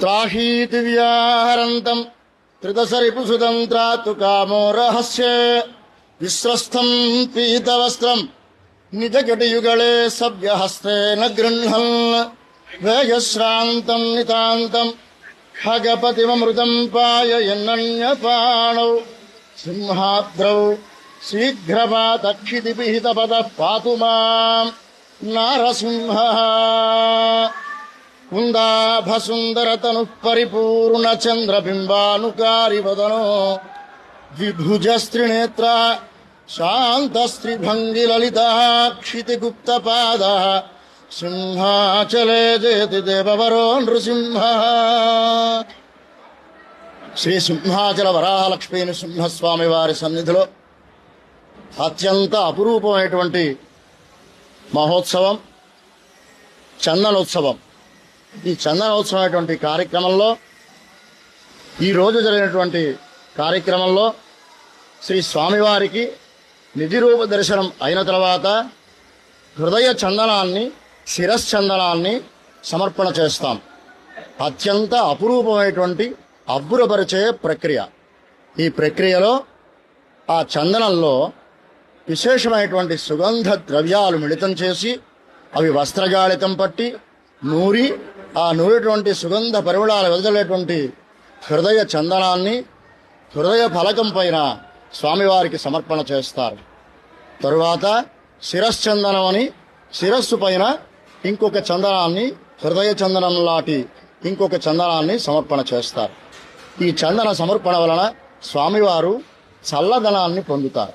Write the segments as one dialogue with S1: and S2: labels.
S1: త్రాహీతి వ్యాహరంతం త్రిదశరిపుసుతం త్రాతు కామో రహస్యే విశ్రస్థం పీతవస్త్రం నిజకటియుగళే సవ్యహస్తేన గృహన్ వేగశ్రాంతం నితాంతం ఖగపతిమృతం పాయయన్నన్యపాణౌ సింహాద్రౌ శీఘ్రపాతక్షితిపిహితపద పాతు మాం నారసింహ కుందాభసుందరతను పరిపూర్ణ చంద్రబింబానుకారివదనో విభుజస్త్రినేత్ర శాంతస్త్రిభంగిలలితాక్షితిగుప్తపాద సింహాచలే జయతి దేవవరో నృసింహ. శ్రీ సింహాచల వరాహలక్ష్మీ నృసింహస్వామి వారి సన్నిధిలో అత్యంత అపురూపమైనటువంటి మహోత్సవం చందనోత్సవం. ఈ చందనోత్సవం అనేటువంటి కార్యక్రమంలో ఈరోజు జరిగినటువంటి కార్యక్రమంలో శ్రీ స్వామివారికి నిధిరూప దర్శనం అయిన తర్వాత హృదయ చందనాన్ని శిరశ్చందనాన్ని సమర్పణ చేస్తాం. అత్యంత అపురూపమైనటువంటి అబ్బురపరిచే ప్రక్రియ. ఈ ప్రక్రియలో ఆ చందనంలో విశేషమైనటువంటి సుగంధ ద్రవ్యాలు మిళితం చేసి అవి వస్త్రగాళితం పట్టి నూరి ఆ నూరిటువంటి సుగంధ పరిమళాలు వెదజల్లేటువంటి హృదయ చందనాన్ని హృదయ ఫలకం పైన స్వామివారికి సమర్పణ చేస్తారు. తరువాత శిరశ్చందనం అని శిరస్సు పైన ఇంకొక చందనాన్ని హృదయ చందనం లాంటి ఇంకొక చందనాన్ని సమర్పణ చేస్తారు. ఈ చందన సమర్పణ వలన స్వామివారు చల్లదనాన్ని పొందుతారు.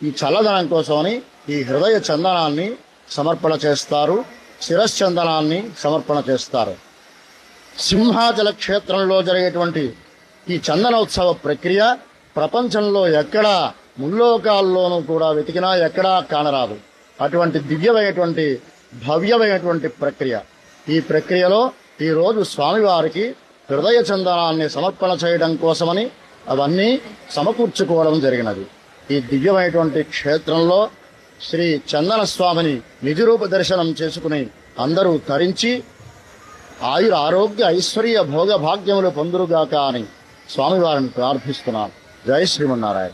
S1: ఈ చల్లదనం కోసమని ఈ హృదయ చందనాన్ని సమర్పణ చేస్తారు, శిరశ్చందనాన్ని సమర్పణ చేస్తారు. సింహాచల క్షేత్రంలో జరిగేటువంటి ఈ చందనోత్సవ ప్రక్రియ ప్రపంచంలో ఎక్కడా ముల్లోకాల్లోనూ కూడా వెతికినా ఎక్కడా కానరాదు. అటువంటి దివ్యమైనటువంటి భవ్యమైనటువంటి ప్రక్రియ. ఈ ప్రక్రియలో ఈరోజు స్వామివారికి హృదయ చందనాన్ని సమర్పణ చేయడం కోసమని అవన్నీ సమకూర్చుకోవడం జరిగినది. ఈ దివ్యమైనటువంటి క్షేత్రంలో శ్రీ చందన స్వామిని నిజరూప దర్శనం చేసుకుని అందరూ తరించి ఆయుర ఆరోగ్య ఐశ్వర్య భోగ భాగ్యములు పొందురుగాక అని స్వామివారిని ప్రార్థిస్తున్నాను. జై శ్రీమన్నారాయణ.